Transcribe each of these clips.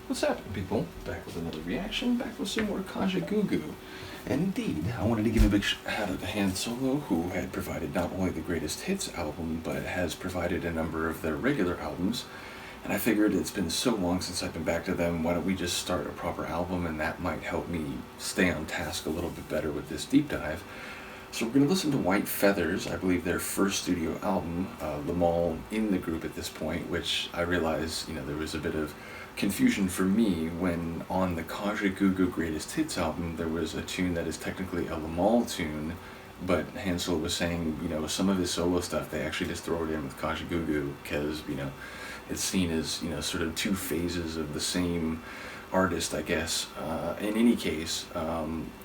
What's happening, people? Back with another reaction, back with some more Kajagoogoo. And indeed, I wanted to give a big shout out to Han Solo, who had provided not only the Greatest Hits album, but has provided a number of their regular albums. And I figured it's been so long since I've been back to them, why don't we just start a proper album, and that might help me stay on task a little bit better with this deep dive. So we're going to listen to White Feathers, I believe their first studio album, Lamal in the group at this point, which I realize, there was a bit of confusion for me when on the Kajagoogoo Greatest Hits album there was a tune that is technically a Lamal tune, but Hansel was saying, some of his solo stuff, they actually just throw it in with Kajagoogoo because, it's seen as, sort of two phases of the same artist, I guess. In any case,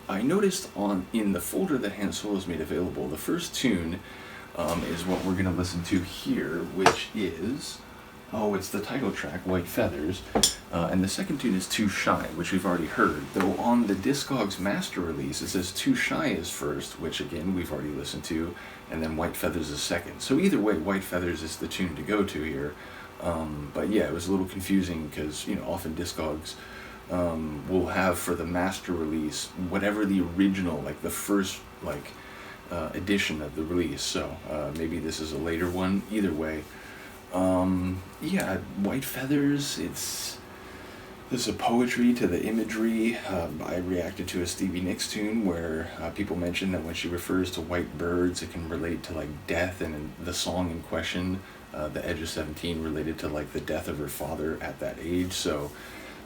I noticed in the folder that Han Solo's made available, the first tune is what we're going to listen to here, which is, it's the title track, White Feathers, and the second tune is Too Shy, which we've already heard, though on the Discogs master release it says Too Shy is first, which again we've already listened to, and then White Feathers is second. So either way, White Feathers is the tune to go to here. But yeah, it was a little confusing because, often Discogs will have for the master release whatever the original, like the first, edition of the release. So maybe this is a later one. Either way, yeah, White Feathers, there's a poetry to the imagery. I reacted to a Stevie Nicks tune where people mentioned that when she refers to white birds, it can relate to death, and in the song in question, The Edge of 17, related to the death of her father at that age. So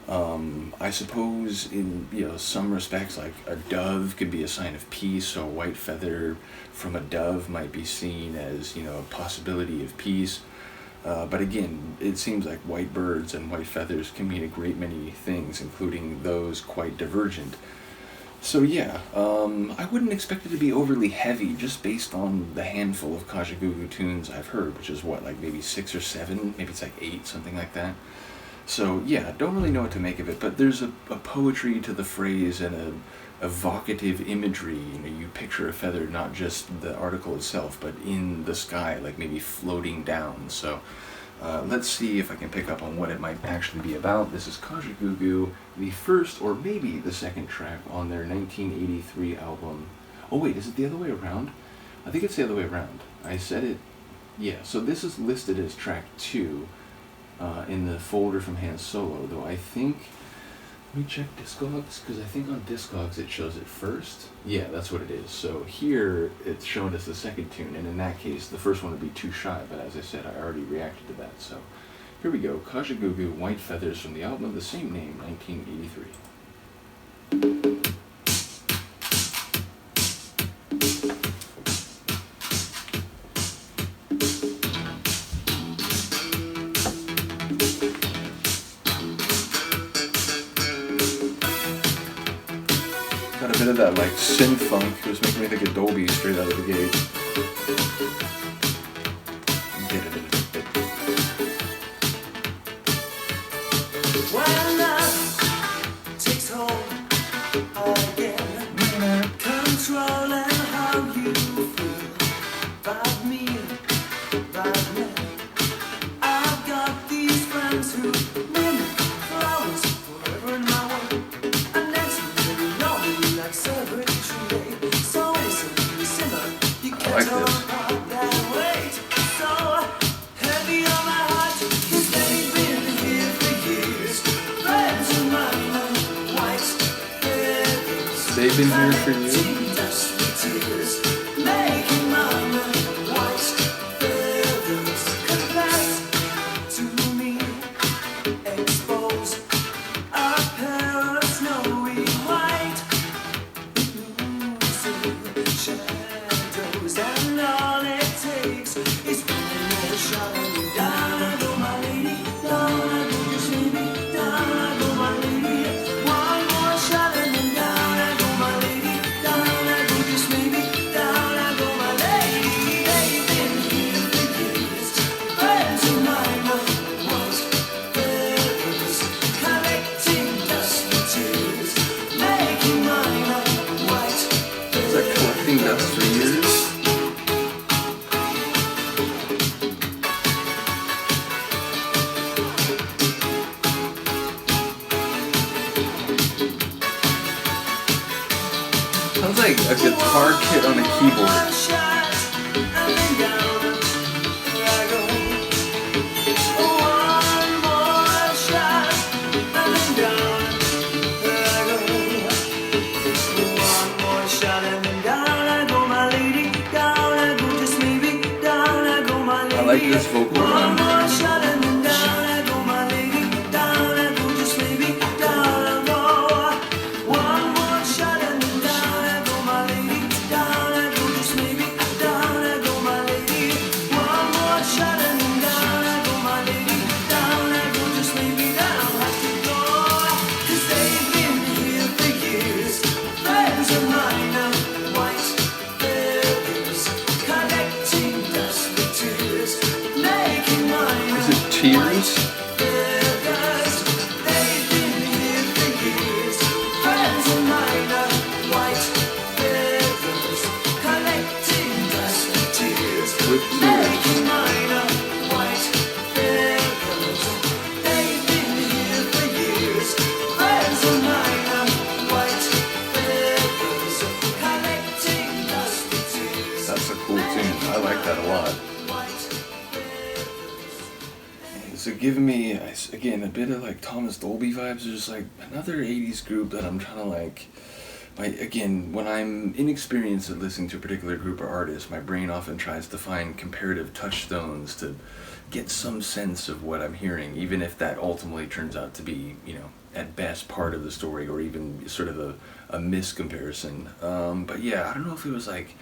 I suppose in some respects, a dove could be a sign of peace, so a white feather from a dove might be seen as a possibility of peace. But again, it seems like white birds and white feathers can mean a great many things, including those quite divergent. So yeah, I wouldn't expect it to be overly heavy, just based on the handful of Kajagoogoo tunes I've heard, which is maybe 6 or 7, maybe it's 8, something like that. So yeah, don't really know what to make of it, but there's a poetry to the phrase and a evocative imagery. You picture a feather, not just the article itself, but in the sky, maybe floating down. So let's see if I can pick up on what it might actually be about. This is Kajagoogoo, the first or maybe the second track on their 1983 album. Oh wait, is it the other way around? I think it's the other way around. I said it, yeah, so this is listed as track 2 in the folder from Han Solo, though I think, let me check Discogs, because I think on Discogs it shows it first. Yeah, that's what it is. So here it's shown as the second tune, and in that case the first one would be Too Shy, but as I said, I already reacted to that. So here we go, Kajagoogoo, White Feathers, from the album of the same name, 1983. Got a bit of that synth funk. It was making me think of Dolby straight out of the gate. Get it in a bit. When love takes hold again, controlling how you feel about me, about me. I've got these friends who bring flowers forever in my way, and next thing you know me like celebration day. So listen, simmer, you can't like tell this. apart that weight. So heavy on my heart, 'cause they've been here for years. Friends of mine, white feathers. They've been here for you. like a guitar kit on a keyboard. I like this vocal run. Tears? With tears. That's a cool tune. I like that a lot. So giving me, again, a bit of like Thomas Dolby vibes. There's like another 80s group that I'm trying to like, again, when I'm inexperienced at listening to a particular group or artist, my brain often tries to find comparative touchstones to get some sense of what I'm hearing, even if that ultimately turns out to be, you know, at best part of the story or even sort of a miscomparison. But yeah, I don't know if it was like,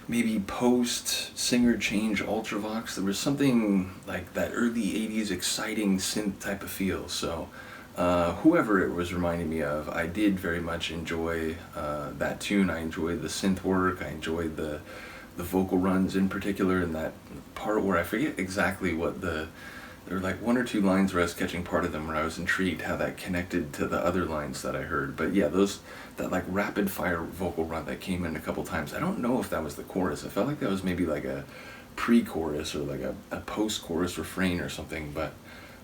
maybe post singer change Ultravox. There was something like that early 80s exciting synth type of feel. So whoever it was reminding me of, I did very much enjoy that tune. I enjoyed the synth work. I enjoyed the vocal runs in particular, and that part where I forget exactly what there were like one or two lines where I was catching part of them where I was intrigued how that connected to the other lines that I heard. But yeah, that like rapid fire vocal run that came in a couple times. I don't know if that was the chorus. I felt like that was maybe like a pre-chorus or like a post-chorus refrain or something. But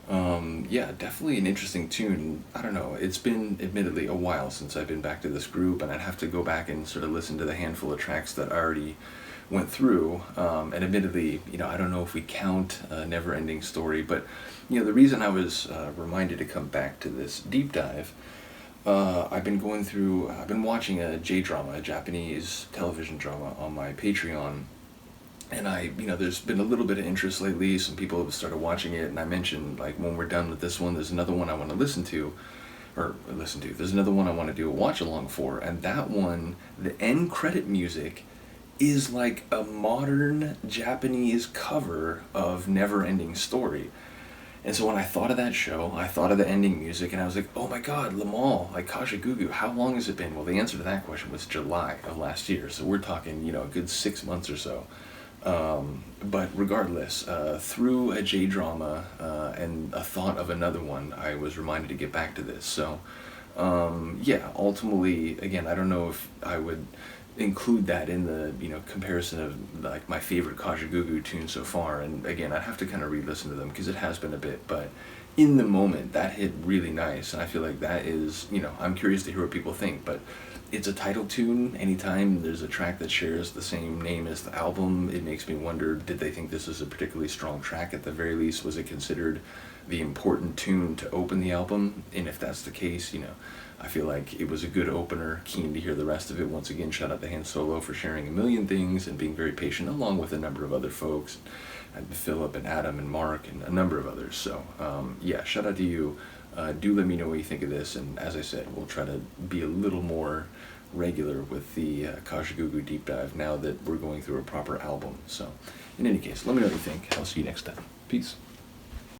yeah, definitely an interesting tune. I don't know. It's been admittedly a while since I've been back to this group, and I'd have to go back and sort of listen to the handful of tracks that I already went through, and admittedly, you know, I don't know if we count Never Ending Story, but you know, the reason I was reminded to come back to this deep dive, I've been watching a J-drama, a Japanese television drama on my Patreon, and there's been a little bit of interest lately. Some people have started watching it, and I mentioned, like, when we're done with this one, there's another one I want to there's another one I want to do a watch along for, and that one, the end credit music is like a modern Japanese cover of Never Ending Story. And so when I thought of that show, I thought of the ending music, and I was like, oh my god, Lamal, like Kajagoogoo, how long has it been? Well, the answer to that question was July of last year, so we're talking, you know, a good 6 months or so. But regardless, through a J-drama and a thought of another one, I was reminded to get back to this. So, yeah, ultimately, again, I don't know if I would include that in the, you know, comparison of like my favorite Kajagoogoo tune so far. And again, I'd have to kind of re-listen to them because it has been a bit, but in the moment that hit really nice, and I feel like that is, you know, I'm curious to hear what people think, but it's a title tune. Anytime there's a track that shares the same name as the album, it makes me wonder, did they think this was a particularly strong track? At the very least, was it considered the important tune to open the album? And if that's the case, you know, I feel like it was a good opener. Keen to hear the rest of it. Once again, shout out to Han Solo for sharing a million things and being very patient, along with a number of other folks, and Philip and Adam and Mark and a number of others. So yeah, shout out to you. Do let me know what you think of this, and as I said, we'll try to be a little more regular with the Kajagoogoo deep dive now that we're going through a proper album. So in any case, let me know what you think. I'll see you next time. Peace.